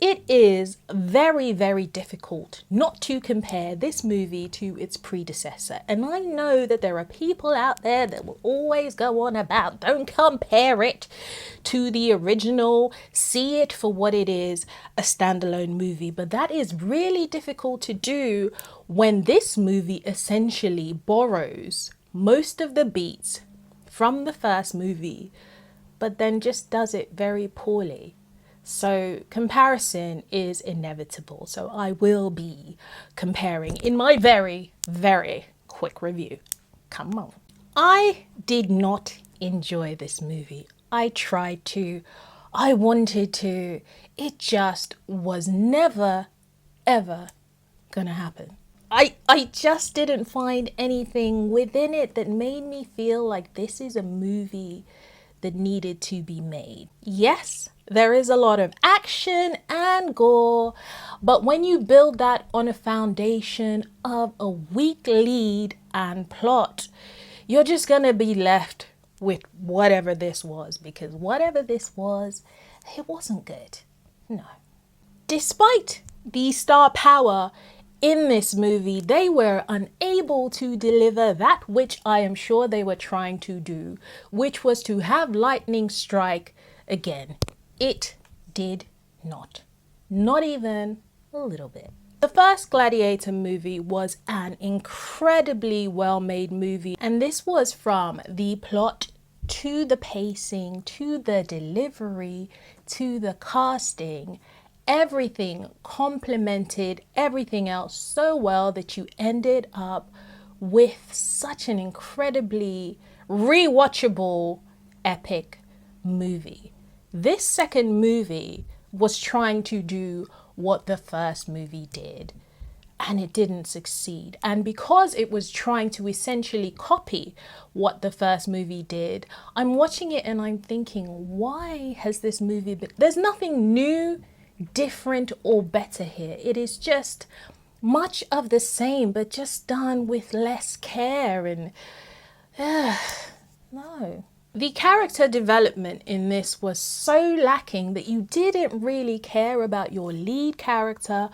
It is very, very difficult not to compare this movie to its predecessor. And I know that there are people out there that will always go on about, don't compare it to the original, see it for what it is, a standalone movie. But that is really difficult to do when this movie essentially borrows most of the beats from the first movie, but then just does it very poorly. So comparison is inevitable. So I will be comparing in my very, very quick review. Come on. I did not enjoy this movie. I tried to. I wanted to. It just was never, ever gonna happen. I just didn't find anything within it that made me feel like this is a movie that needed to be made. Yes, there is a lot of action and gore, but when you build that on a foundation of a weak lead and plot, you're just gonna be left with whatever this was, because whatever this was, it wasn't good. No. Despite the star power in this movie, they were unable to deliver that which I am sure they were trying to do, which was to have lightning strike again. It did not. Not even a little bit. The first Gladiator movie was an incredibly well-made movie, and this was from the plot to the pacing, to the delivery, to the casting. Everything complemented everything else so well that you ended up with such an incredibly rewatchable, epic movie. This second movie was trying to do what the first movie did, and it didn't succeed. And because it was trying to essentially copy what the first movie did, I'm watching it and I'm thinking, why has this movie been... There's nothing new, different or better here. It is just much of the same, but just done with less care. And no. The character development in this was so lacking that you didn't really care about your lead character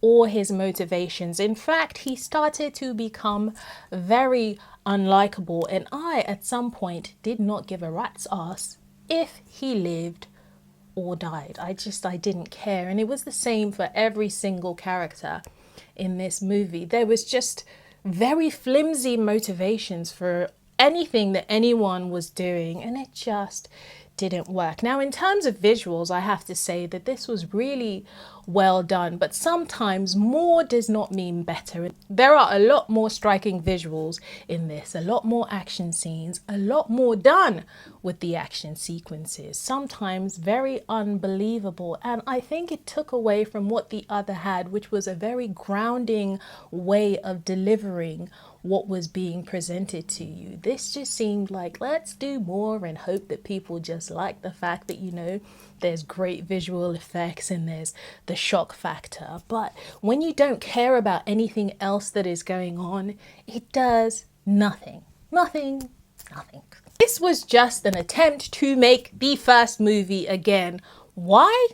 or his motivations. In fact, he started to become very unlikable, and I at some point did not give a rat's ass if he lived or died. I didn't care. And it was the same for every single character in this movie. There was just very flimsy motivations for anything that anyone was doing, and it just didn't work. Now, in terms of visuals, I have to say that this was really well done, but sometimes more does not mean better. There are a lot more striking visuals in this, a lot more action scenes, a lot more done with the action sequences, sometimes very unbelievable. And I think it took away from what the other had, which was a very grounding way of delivering what was being presented to you. This just seemed like, let's do more and hope that people just like the fact that, you know, there's great visual effects and there's the shock factor. But when you don't care about anything else that is going on, it does nothing. Nothing. This was just an attempt to make the first movie again. Why?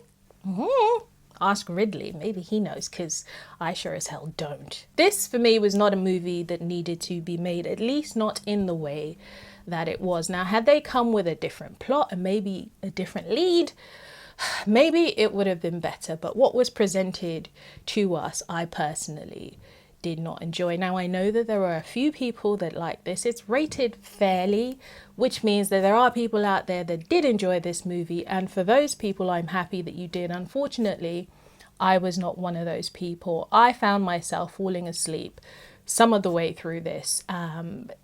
Ask Ridley, maybe he knows, because I sure as hell don't. This for me was not a movie that needed to be made, at least not in the way that it was. Now, had they come with a different plot and maybe a different lead, maybe it would have been better. But what was presented to us, I personally did not enjoy. Now, I know that there are a few people that like this. It's rated fairly, which means that there are people out there that did enjoy this movie. And for those people, I'm happy that you did. Unfortunately, I was not one of those people. I found myself falling asleep some of the way through this.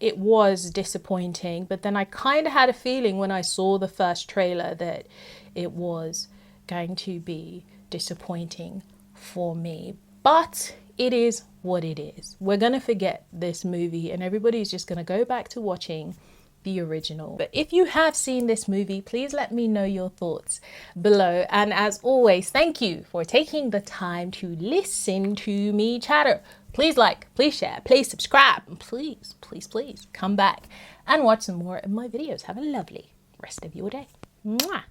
It was disappointing, but then I kind of had a feeling when I saw the first trailer that it was going to be disappointing for me. But it is what it is. We're going to forget this movie and everybody's just going to go back to watching the original. But if you have seen this movie, please let me know your thoughts below. And as always, thank you for taking the time to listen to me chatter. Please like, please share, please subscribe, and please come back and watch some more of my videos. Have a lovely rest of your day. Mwah.